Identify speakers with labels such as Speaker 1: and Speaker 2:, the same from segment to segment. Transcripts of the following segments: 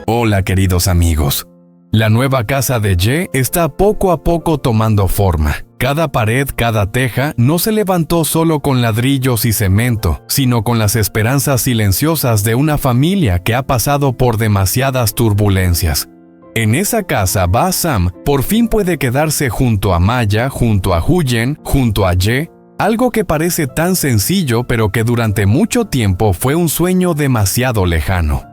Speaker 1: Hola, queridos amigos. La nueva casa de Ye está poco a poco tomando forma. Cada pared, cada teja no se levantó solo con ladrillos y cemento, sino con las esperanzas silenciosas de una familia que ha pasado por demasiadas turbulencias. En esa casa, Ba Sam por fin puede quedarse junto a Maya, junto a Huyen, junto a Ye, algo que parece tan sencillo pero que durante mucho tiempo fue un sueño demasiado lejano.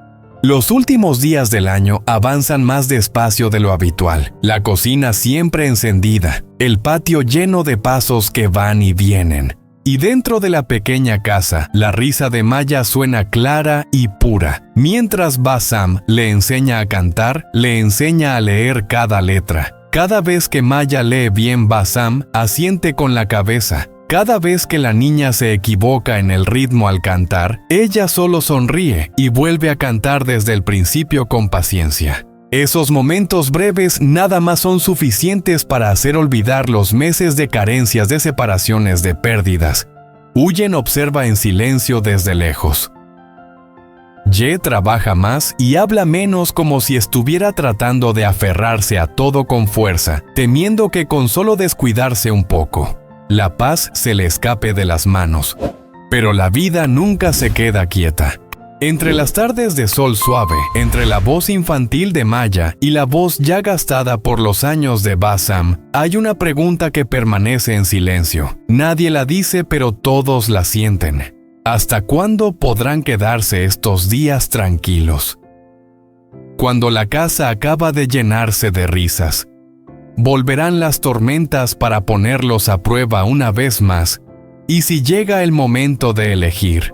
Speaker 1: Los últimos días del año avanzan más despacio de lo habitual, la cocina siempre encendida, el patio lleno de pasos que van y vienen. Y dentro de la pequeña casa, la risa de Maya suena clara y pura, mientras Ba Sam le enseña a cantar, le enseña a leer cada letra. Cada vez que Maya lee bien, Ba Sam asiente con la cabeza. Cada vez que la niña se equivoca en el ritmo al cantar, ella solo sonríe y vuelve a cantar desde el principio con paciencia. Esos momentos breves nada más son suficientes para hacer olvidar los meses de carencias, de separaciones, de pérdidas. Huyen observa en silencio desde lejos. Ye trabaja más y habla menos, como si estuviera tratando de aferrarse a todo con fuerza, temiendo que con solo descuidarse un poco, la paz se le escape de las manos. Pero la vida nunca se queda quieta. Entre las tardes de sol suave, entre la voz infantil de Maya y la voz ya gastada por los años de Ba Sam, hay una pregunta que permanece en silencio. Nadie la dice, pero todos la sienten. ¿Hasta cuándo podrán quedarse estos días tranquilos? Cuando la casa acaba de llenarse de risas, volverán las tormentas para ponerlos a prueba una vez más. Y si llega el momento de elegir,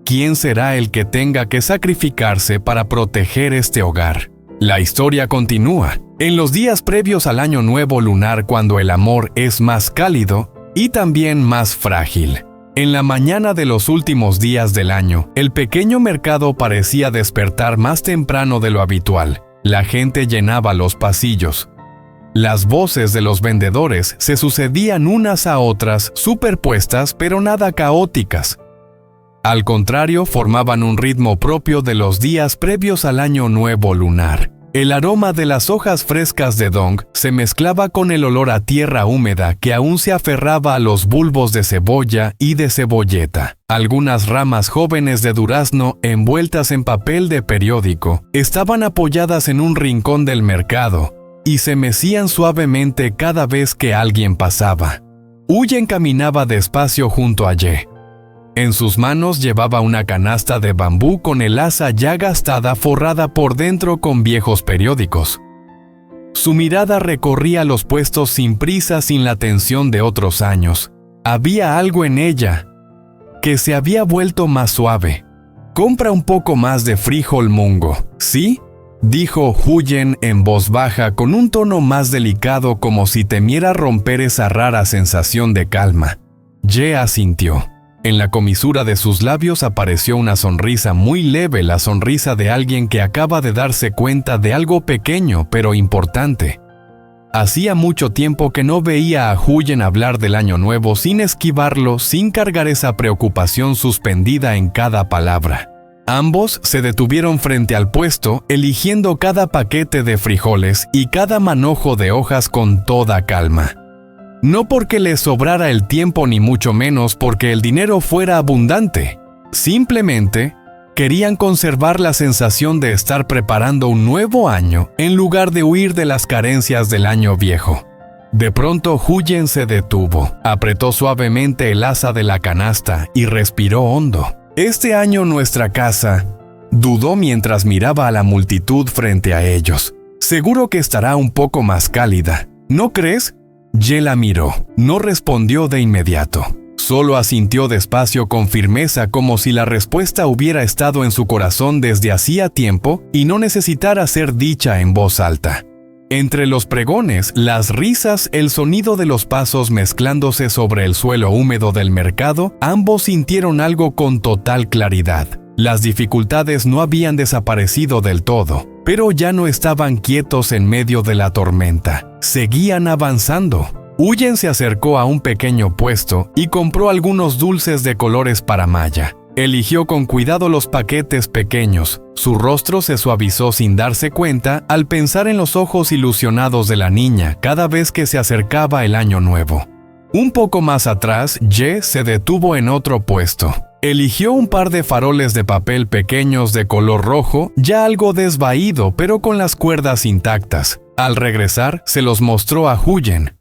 Speaker 1: ¿quién será el que tenga que sacrificarse para proteger este hogar? La historia continúa. En los días previos al Año Nuevo lunar, cuando el amor es más cálido y también más frágil. En la mañana de los últimos días del año, el pequeño mercado parecía despertar más temprano de lo habitual. La gente llenaba los pasillos. Las voces de los vendedores se sucedían unas a otras, superpuestas pero nada caóticas. Al contrario, formaban un ritmo propio de los días previos al Año Nuevo lunar. El aroma de las hojas frescas de dong se mezclaba con el olor a tierra húmeda que aún se aferraba a los bulbos de cebolla y de cebolleta. Algunas ramas jóvenes de durazno, envueltas en papel de periódico, estaban apoyadas en un rincón del mercado y se mecían suavemente cada vez que alguien pasaba. Huyen caminaba despacio junto a Ye. En sus manos llevaba una canasta de bambú con el asa ya gastada forrada por dentro con viejos periódicos. Su mirada recorría los puestos sin prisa, sin la tensión de otros años. Había algo en ella que se había vuelto más suave. «Compra un poco más de frijol mungo, ¿sí?», dijo Huyen en voz baja con un tono más delicado, como si temiera romper esa rara sensación de calma. Ye asintió. En la comisura de sus labios apareció una sonrisa muy leve, la sonrisa de alguien que acaba de darse cuenta de algo pequeño pero importante. Hacía mucho tiempo que no veía a Huyen hablar del Año Nuevo sin esquivarlo, sin cargar esa preocupación suspendida en cada palabra. Ambos se detuvieron frente al puesto, eligiendo cada paquete de frijoles y cada manojo de hojas con toda calma. No porque les sobrara el tiempo, ni mucho menos porque el dinero fuera abundante. Simplemente querían conservar la sensación de estar preparando un nuevo año en lugar de huir de las carencias del año viejo. De pronto Huyen se detuvo, apretó suavemente el asa de la canasta y respiró hondo. «Este año nuestra casa», dudó mientras miraba a la multitud frente a ellos. «Seguro que estará un poco más cálida, ¿no crees?». Ye la miró. No respondió de inmediato. Solo asintió despacio con firmeza, como si la respuesta hubiera estado en su corazón desde hacía tiempo y no necesitara ser dicha en voz alta. Entre los pregones, las risas, el sonido de los pasos mezclándose sobre el suelo húmedo del mercado, ambos sintieron algo con total claridad. Las dificultades no habían desaparecido del todo, pero ya no estaban quietos en medio de la tormenta. Seguían avanzando. Huyen se acercó a un pequeño puesto y compró algunos dulces de colores para Maya. Eligió con cuidado los paquetes pequeños. Su rostro se suavizó sin darse cuenta al pensar en los ojos ilusionados de la niña cada vez que se acercaba el año nuevo. Un poco más atrás, Ye se detuvo en otro puesto. Eligió un par de faroles de papel pequeños de color rojo, ya algo desvaído pero con las cuerdas intactas. Al regresar, se los mostró a Huyen.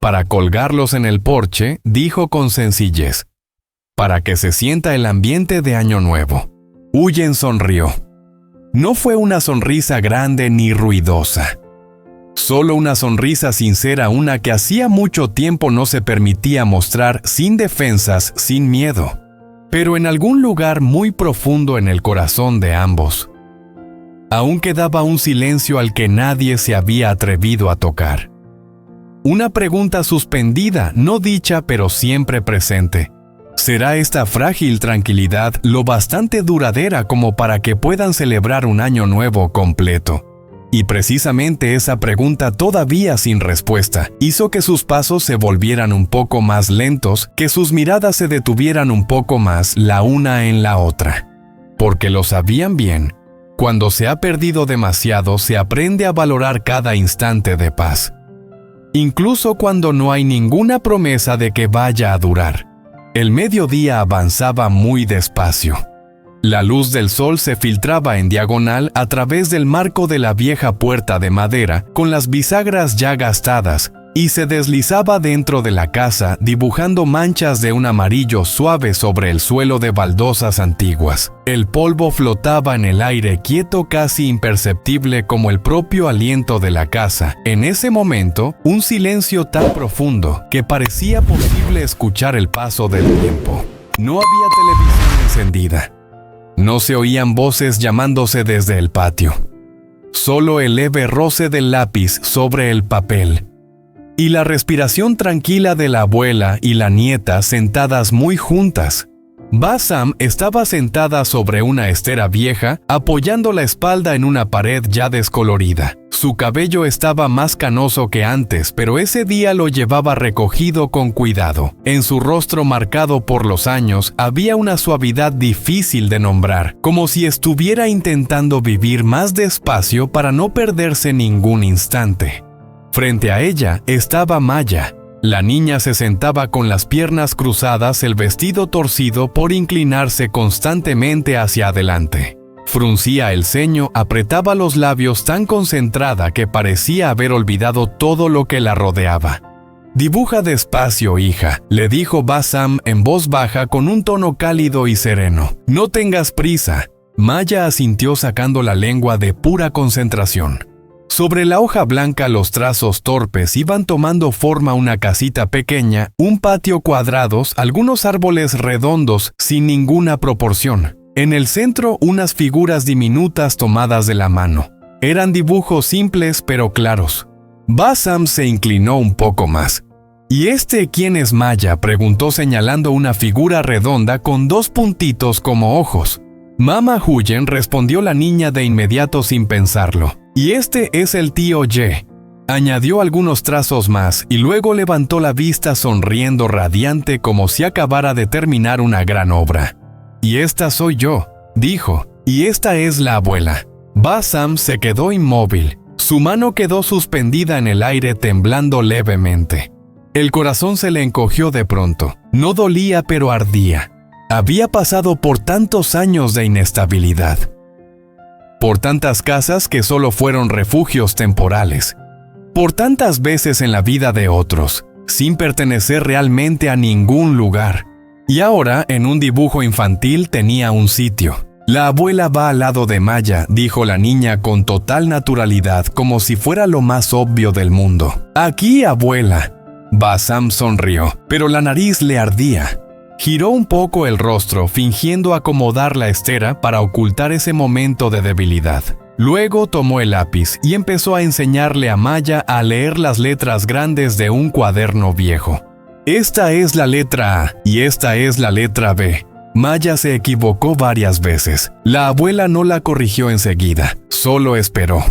Speaker 1: Para colgarlos en el porche, dijo con sencillez: para que se sienta el ambiente de Año Nuevo. Huyen sonrió. No fue una sonrisa grande ni ruidosa. Solo una sonrisa sincera, una que hacía mucho tiempo no se permitía mostrar, sin defensas, sin miedo. Pero en algún lugar muy profundo en el corazón de ambos, aún quedaba un silencio al que nadie se había atrevido a tocar. Una pregunta suspendida, no dicha pero siempre presente. ¿Será esta frágil tranquilidad lo bastante duradera como para que puedan celebrar un año nuevo completo? Y precisamente esa pregunta, todavía sin respuesta, hizo que sus pasos se volvieran un poco más lentos, que sus miradas se detuvieran un poco más la una en la otra. Porque lo sabían bien, cuando se ha perdido demasiado se aprende a valorar cada instante de paz. Incluso cuando no hay ninguna promesa de que vaya a durar. El mediodía avanzaba muy despacio. La luz del sol se filtraba en diagonal a través del marco de la vieja puerta de madera con las bisagras ya gastadas y se deslizaba dentro de la casa dibujando manchas de un amarillo suave sobre el suelo de baldosas antiguas. El polvo flotaba en el aire quieto, casi imperceptible como el propio aliento de la casa. En ese momento, un silencio tan profundo que parecía posible escuchar el paso del tiempo. No había televisión encendida. No se oían voces llamándose desde el patio. Solo el leve roce del lápiz sobre el papel. Y la respiración tranquila de la abuela y la nieta sentadas muy juntas. Ba-Sam estaba sentada sobre una estera vieja, apoyando la espalda en una pared ya descolorida. Su cabello estaba más canoso que antes, pero ese día lo llevaba recogido con cuidado. En su rostro marcado por los años había una suavidad difícil de nombrar, como si estuviera intentando vivir más despacio para no perderse ningún instante. Frente a ella estaba Maya. La niña se sentaba con las piernas cruzadas, el vestido torcido por inclinarse constantemente hacia adelante. Fruncía el ceño, apretaba los labios tan concentrada que parecía haber olvidado todo lo que la rodeaba. «Dibuja despacio, hija», le dijo Ba-Sam en voz baja con un tono cálido y sereno. «No tengas prisa». Maya asintió sacando la lengua de pura concentración. Sobre la hoja blanca los trazos torpes iban tomando forma: una casita pequeña, un patio cuadrados, algunos árboles redondos sin ninguna proporción. En el centro unas figuras diminutas tomadas de la mano. Eran dibujos simples pero claros. Ba-Sam se inclinó un poco más. «¿Y quién es Maya?», preguntó señalando una figura redonda con dos puntitos como ojos. «Mama Huyen», respondió la niña de inmediato sin pensarlo. «Y este es el tío Ye». Añadió algunos trazos más y luego levantó la vista sonriendo radiante como si acabara de terminar una gran obra. «Y esta soy yo», dijo, «y esta es la abuela». Ba-Sam se quedó inmóvil. Su mano quedó suspendida en el aire temblando levemente. El corazón se le encogió de pronto. No dolía pero ardía. Había pasado por tantos años de inestabilidad. Por tantas casas que solo fueron refugios temporales. Por tantas veces en la vida de otros, sin pertenecer realmente a ningún lugar. Y ahora, en un dibujo infantil, tenía un sitio. «La abuela va al lado de Maya», dijo la niña con total naturalidad, como si fuera lo más obvio del mundo. «Aquí, abuela». Ba-Sam sonrió, pero la nariz le ardía. Giró un poco el rostro, fingiendo acomodar la estera para ocultar ese momento de debilidad. Luego tomó el lápiz y empezó a enseñarle a Maya a leer las letras grandes de un cuaderno viejo. «Esta es la letra A y esta es la letra B». Maya se equivocó varias veces. La abuela no la corrigió enseguida, solo esperó.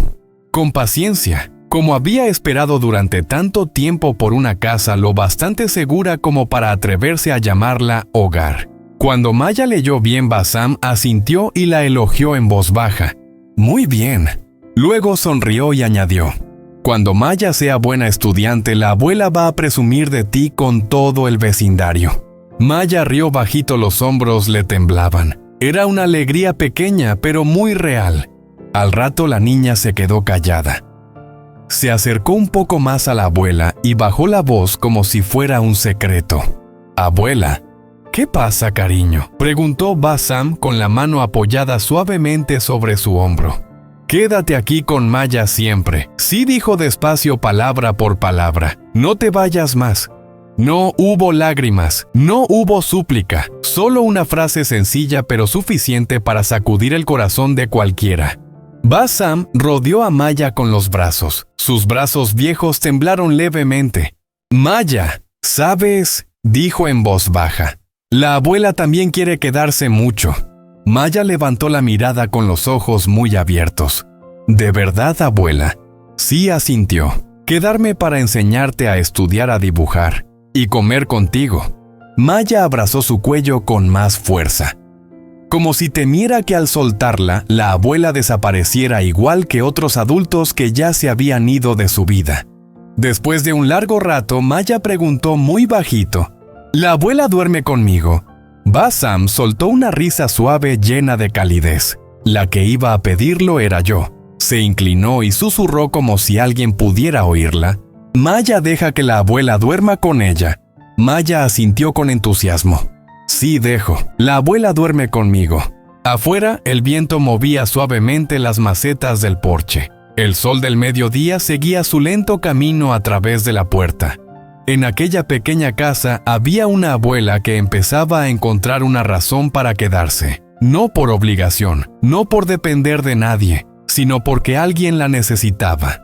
Speaker 1: Con paciencia, como había esperado durante tanto tiempo por una casa lo bastante segura como para atreverse a llamarla hogar. Cuando Maya leyó bien, Bassam asintió y la elogió en voz baja. «Muy bien». Luego sonrió y añadió: «Cuando Maya sea buena estudiante, la abuela va a presumir de ti con todo el vecindario». Maya rió bajito, los hombros le temblaban. Era una alegría pequeña, pero muy real. Al rato la niña se quedó callada. Se acercó un poco más a la abuela y bajó la voz como si fuera un secreto. «Abuela». «¿Qué pasa, cariño?», preguntó Bassam con la mano apoyada suavemente sobre su hombro. «Quédate aquí con Maya siempre», sí dijo despacio, palabra por palabra. «No te vayas más». No hubo lágrimas, no hubo súplica, solo una frase sencilla pero suficiente para sacudir el corazón de cualquiera. Bassam rodeó a Maya con los brazos. Sus brazos viejos temblaron levemente. «Maya, ¿sabes?», dijo en voz baja. «La abuela también quiere quedarse mucho». Maya levantó la mirada con los ojos muy abiertos. «¿De verdad, abuela?». «Sí», asintió. «Quedarme para enseñarte a estudiar, a dibujar y comer contigo». Maya abrazó su cuello con más fuerza, como si temiera que al soltarla, la abuela desapareciera igual que otros adultos que ya se habían ido de su vida. Después de un largo rato, Maya preguntó muy bajito: «¿La abuela duerme conmigo?». Bassam soltó una risa suave llena de calidez. La que iba a pedirlo era yo. Se inclinó y susurró como si alguien pudiera oírla: «Maya deja que la abuela duerma con ella». Maya asintió con entusiasmo. «Sí, dejo. La abuela duerme conmigo». Afuera, el viento movía suavemente las macetas del porche. El sol del mediodía seguía su lento camino a través de la puerta. En aquella pequeña casa había una abuela que empezaba a encontrar una razón para quedarse. No por obligación, no por depender de nadie, sino porque alguien la necesitaba.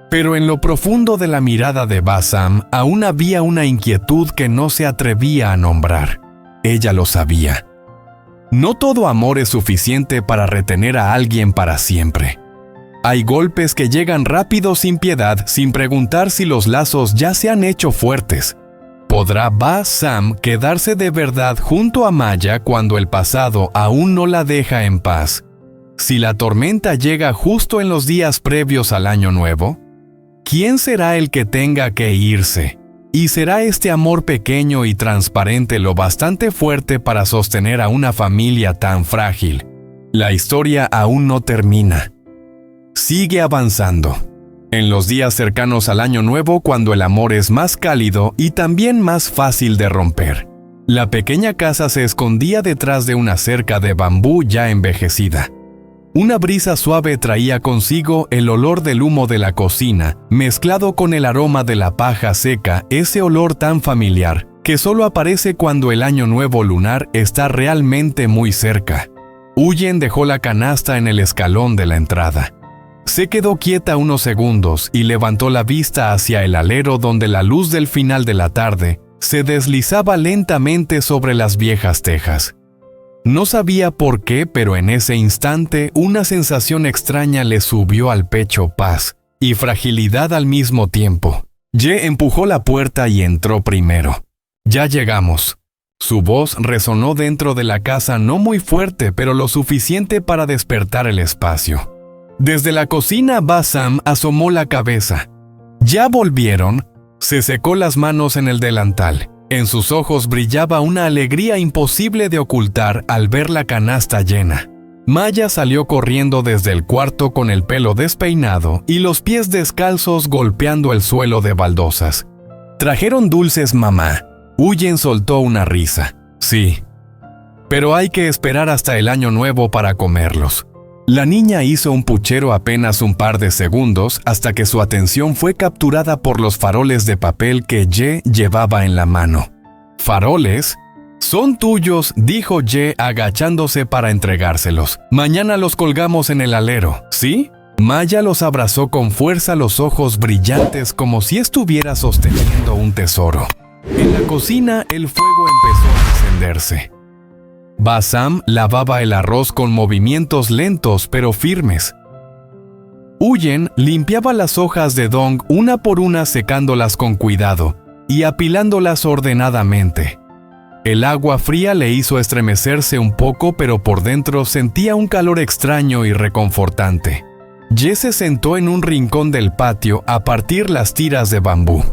Speaker 1: Pero en lo profundo de la mirada de Bassam aún había una inquietud que no se atrevía a nombrar. Ella lo sabía. No todo amor es suficiente para retener a alguien para siempre. Hay golpes que llegan rápido, sin piedad, sin preguntar si los lazos ya se han hecho fuertes. ¿Podrá Bassam quedarse de verdad junto a Maya cuando el pasado aún no la deja en paz? Si la tormenta llega justo en los días previos al Año Nuevo, ¿quién será el que tenga que irse? ¿Y será este amor pequeño y transparente lo bastante fuerte para sostener a una familia tan frágil? La historia aún no termina. Sigue avanzando. En los días cercanos al Año Nuevo, cuando el amor es más cálido y también más fácil de romper. La pequeña casa se escondía detrás de una cerca de bambú ya envejecida. Una brisa suave traía consigo el olor del humo de la cocina, mezclado con el aroma de la paja seca, ese olor tan familiar, que solo aparece cuando el Año Nuevo lunar está realmente muy cerca. Huyen dejó la canasta en el escalón de la entrada. Se quedó quieta unos segundos y levantó la vista hacia el alero donde la luz del final de la tarde se deslizaba lentamente sobre las viejas tejas. No sabía por qué, pero en ese instante una sensación extraña le subió al pecho, paz y fragilidad al mismo tiempo. Ye empujó la puerta y entró primero. «Ya llegamos». Su voz resonó dentro de la casa, no muy fuerte, pero lo suficiente para despertar el espacio. Desde la cocina, Bassam asomó la cabeza. «¿Ya volvieron?». Se secó las manos en el delantal. En sus ojos brillaba una alegría imposible de ocultar al ver la canasta llena. Maya salió corriendo desde el cuarto con el pelo despeinado y los pies descalzos golpeando el suelo de baldosas. «¿Trajeron dulces, mamá?». Huyen soltó una risa. «Sí, pero hay que esperar hasta el Año Nuevo para comerlos». La niña hizo un puchero apenas un par de segundos hasta que su atención fue capturada por los faroles de papel que Ye llevaba en la mano. «¿Faroles?». «Son tuyos», dijo Ye agachándose para entregárselos. «Mañana los colgamos en el alero, ¿sí?». Maya los abrazó con fuerza, los ojos brillantes como si estuviera sosteniendo un tesoro. En la cocina el fuego empezó a encenderse. Bassam lavaba el arroz con movimientos lentos pero firmes. Huyen limpiaba las hojas de dong una por una, secándolas con cuidado y apilándolas ordenadamente. El agua fría le hizo estremecerse un poco, pero por dentro sentía un calor extraño y reconfortante. Ye se sentó en un rincón del patio a partir las tiras de bambú.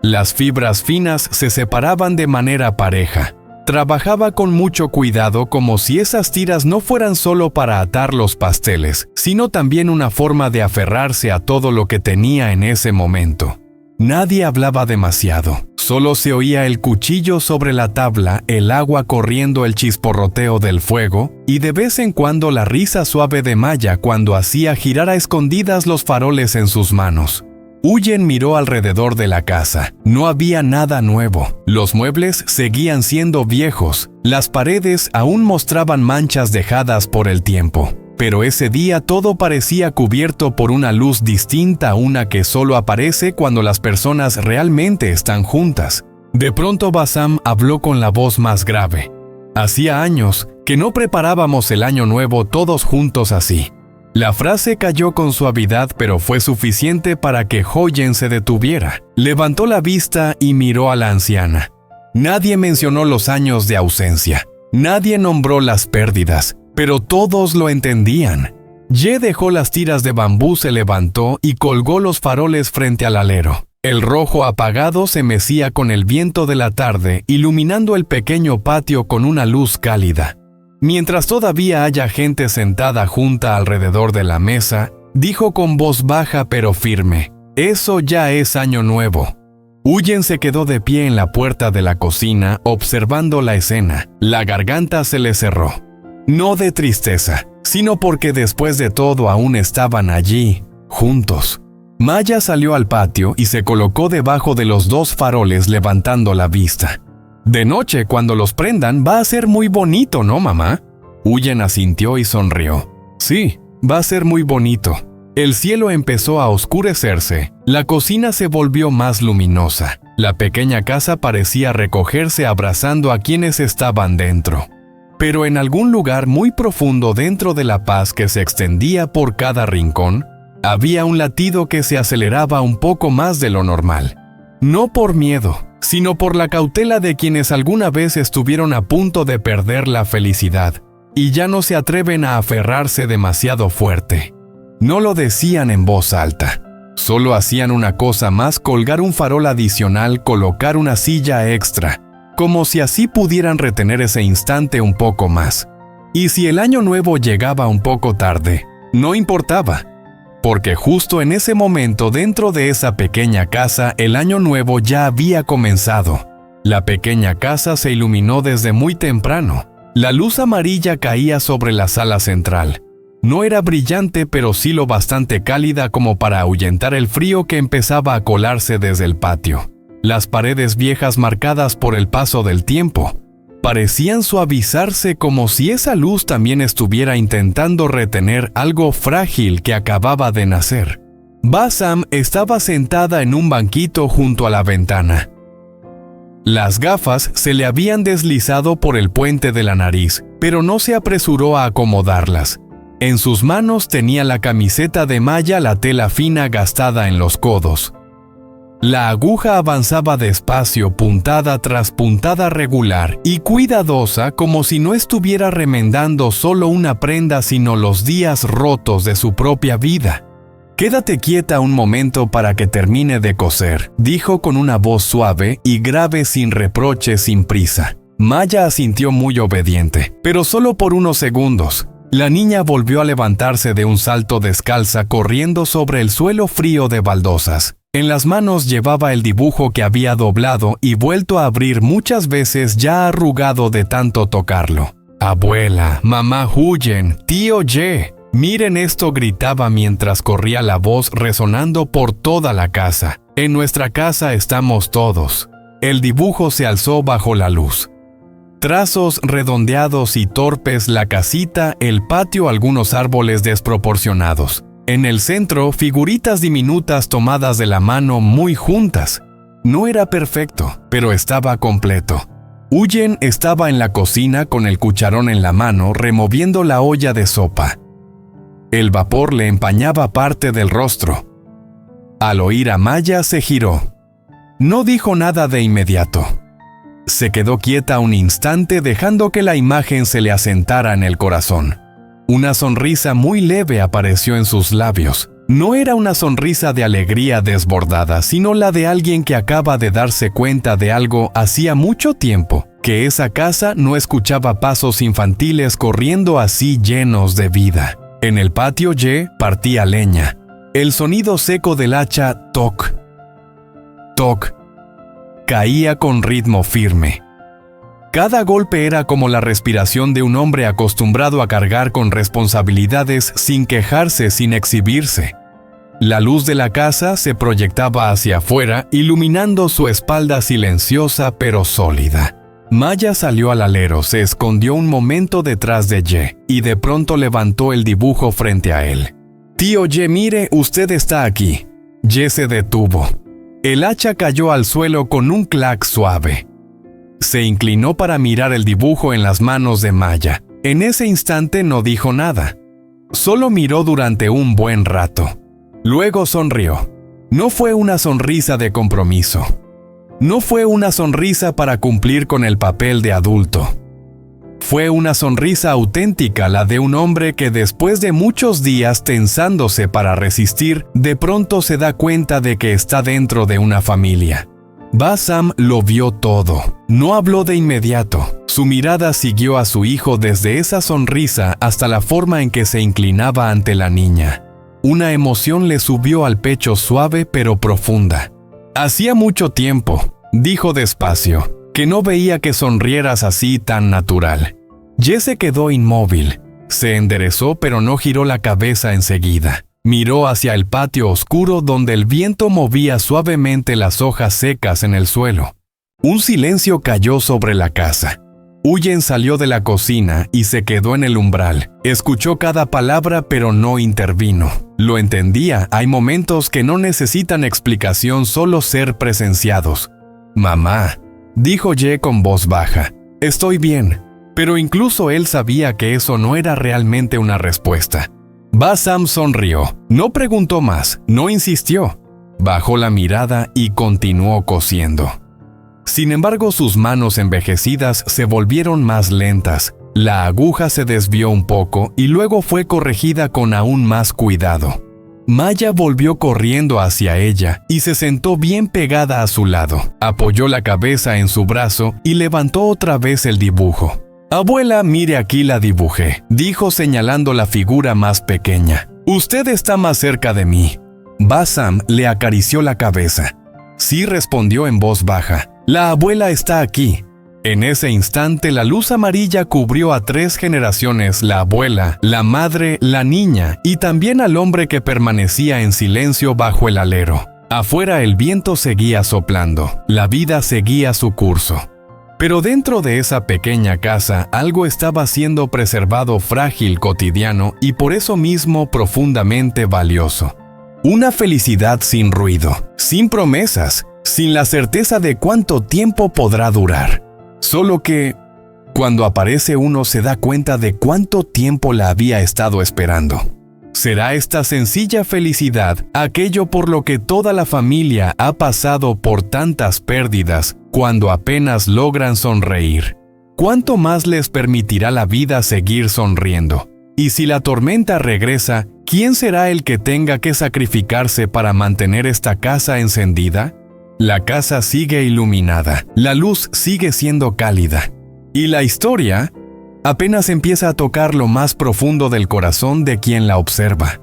Speaker 1: Las fibras finas se separaban de manera pareja. Trabajaba con mucho cuidado, como si esas tiras no fueran solo para atar los pasteles, sino también una forma de aferrarse a todo lo que tenía en ese momento. Nadie hablaba demasiado. Solo se oía el cuchillo sobre la tabla, el agua corriendo, el chisporroteo del fuego y de vez en cuando la risa suave de Maya cuando hacía girar a escondidas los faroles en sus manos. Huyen miró alrededor de la casa. No había nada nuevo. Los muebles seguían siendo viejos. Las paredes aún mostraban manchas dejadas por el tiempo. Pero ese día todo parecía cubierto por una luz distinta a una que solo aparece cuando las personas realmente están juntas. De pronto Bassam habló con la voz más grave. Hacía años que no preparábamos el año nuevo todos juntos así. La frase cayó con suavidad, pero fue suficiente para que Huyen se detuviera. Levantó la vista y miró a la anciana. Nadie mencionó los años de ausencia. Nadie nombró las pérdidas. Pero todos lo entendían. Ye dejó las tiras de bambú, se levantó y colgó los faroles frente al alero. El rojo apagado se mecía con el viento de la tarde, iluminando el pequeño patio con una luz cálida. Mientras todavía haya gente sentada junta alrededor de la mesa, dijo con voz baja pero firme: «Eso ya es año nuevo». Huyen se quedó de pie en la puerta de la cocina, observando la escena. La garganta se le cerró. No de tristeza, sino porque después de todo aún estaban allí, juntos. Maya salió al patio y se colocó debajo de los dos faroles levantando la vista. «De noche, cuando los prendan, va a ser muy bonito, ¿no, mamá?». Huyen asintió y sonrió. «Sí, va a ser muy bonito». El cielo empezó a oscurecerse. La cocina se volvió más luminosa. La pequeña casa parecía recogerse abrazando a quienes estaban dentro. Pero en algún lugar muy profundo dentro de la paz que se extendía por cada rincón, había un latido que se aceleraba un poco más de lo normal. No por miedo, sino por la cautela de quienes alguna vez estuvieron a punto de perder la felicidad y ya no se atreven a aferrarse demasiado fuerte. No lo decían en voz alta. Solo hacían una cosa más: colgar un farol adicional, colocar una silla extra, como si así pudieran retener ese instante un poco más. Y si el año nuevo llegaba un poco tarde, no importaba, porque justo en ese momento dentro de esa pequeña casa el año nuevo ya había comenzado. La pequeña casa se iluminó desde muy temprano. La luz amarilla caía sobre la sala central. No era brillante, pero sí lo bastante cálida como para ahuyentar el frío que empezaba a colarse desde el patio. Las paredes viejas marcadas por el paso del tiempo parecían suavizarse, como si esa luz también estuviera intentando retener algo frágil que acababa de nacer. Bassam estaba sentada en un banquito junto a la ventana. Las gafas se le habían deslizado por el puente de la nariz, pero no se apresuró a acomodarlas. En sus manos tenía la camiseta de malla, la tela fina gastada en los codos. La aguja avanzaba despacio, puntada tras puntada regular y cuidadosa, como si no estuviera remendando solo una prenda sino los días rotos de su propia vida. «Quédate quieta un momento para que termine de coser», dijo con una voz suave y grave, sin reproche, sin prisa. Maya asintió muy obediente, pero solo por unos segundos. La niña volvió a levantarse de un salto descalza, corriendo sobre el suelo frío de baldosas. En las manos llevaba el dibujo que había doblado y vuelto a abrir muchas veces, ya arrugado de tanto tocarlo. «Abuela, mamá Huyen, tío Ye, miren esto», gritaba mientras corría la voz resonando por toda la casa. «En nuestra casa estamos todos». El dibujo se alzó bajo la luz. Trazos redondeados y torpes, la casita, el patio, algunos árboles desproporcionados. En el centro, figuritas diminutas tomadas de la mano muy juntas. No era perfecto, pero estaba completo. Huyen estaba en la cocina con el cucharón en la mano, removiendo la olla de sopa. El vapor le empañaba parte del rostro. Al oír a Maya se giró. No dijo nada de inmediato. Se quedó quieta un instante dejando que la imagen se le asentara en el corazón. Una sonrisa muy leve apareció en sus labios. No era una sonrisa de alegría desbordada, sino la de alguien que acaba de darse cuenta de algo hacía mucho tiempo, que esa casa no escuchaba pasos infantiles corriendo así llenos de vida. En el patio Ye partía leña. El sonido seco del hacha toc, toc, caía con ritmo firme. Cada golpe era como la respiración de un hombre acostumbrado a cargar con responsabilidades sin quejarse, sin exhibirse. La luz de la casa se proyectaba hacia afuera, iluminando su espalda silenciosa pero sólida. Maya salió al alero, se escondió un momento detrás de Ye, y de pronto levantó el dibujo frente a él. «Tío Ye, mire, usted está aquí». Ye se detuvo. El hacha cayó al suelo con un clac suave. Se inclinó para mirar el dibujo en las manos de Maya. En ese instante no dijo nada. Solo miró durante un buen rato. Luego sonrió. No fue una sonrisa de compromiso. No fue una sonrisa para cumplir con el papel de adulto. Fue una sonrisa auténtica, la de un hombre que después de muchos días tensándose para resistir, de pronto se da cuenta de que está dentro de una familia. Bassam lo vio todo. No habló de inmediato. Su mirada siguió a su hijo desde esa sonrisa hasta la forma en que se inclinaba ante la niña. Una emoción le subió al pecho suave pero profunda. «Hacía mucho tiempo», dijo despacio, «que no veía que sonrieras así tan natural». Ye se quedó inmóvil. Se enderezó pero no giró la cabeza enseguida. Miró hacia el patio oscuro donde el viento movía suavemente las hojas secas en el suelo. Un silencio cayó sobre la casa. Huyen salió de la cocina y se quedó en el umbral. Escuchó cada palabra pero no intervino. Lo entendía, hay momentos que no necesitan explicación, solo ser presenciados. «Mamá», dijo Ye con voz baja, «estoy bien». Pero incluso él sabía que eso no era realmente una respuesta. Bassam sonrió. No preguntó más, no insistió. Bajó la mirada y continuó cosiendo. Sin embargo, sus manos envejecidas se volvieron más lentas. La aguja se desvió un poco y luego fue corregida con aún más cuidado. Maya volvió corriendo hacia ella y se sentó bien pegada a su lado. Apoyó la cabeza en su brazo y levantó otra vez el dibujo. «Abuela, mire, aquí la dibujé», dijo señalando la figura más pequeña. «Usted está más cerca de mí». Bassam le acarició la cabeza. «Sí», respondió en voz baja, «la abuela está aquí». En ese instante la luz amarilla cubrió a 3 generaciones, la abuela, la madre, la niña y también al hombre que permanecía en silencio bajo el alero. Afuera el viento seguía soplando, la vida seguía su curso. Pero dentro de esa pequeña casa algo estaba siendo preservado, frágil, cotidiano y por eso mismo profundamente valioso. Una felicidad sin ruido, sin promesas, sin la certeza de cuánto tiempo podrá durar. Solo que, cuando aparece uno se da cuenta de cuánto tiempo la había estado esperando. ¿Será esta sencilla felicidad aquello por lo que toda la familia ha pasado por tantas pérdidas cuando apenas logran sonreír? ¿Cuánto más les permitirá la vida seguir sonriendo? Y si la tormenta regresa, ¿quién será el que tenga que sacrificarse para mantener esta casa encendida? La casa sigue iluminada, la luz sigue siendo cálida. Y la historia apenas empieza a tocar lo más profundo del corazón de quien la observa.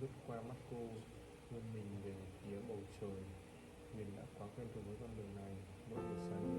Speaker 2: Lướt qua mắt cô, vươn mình về phía bầu trời. Mình đã quá quen thuộc với con đường này mỗi buổi sáng.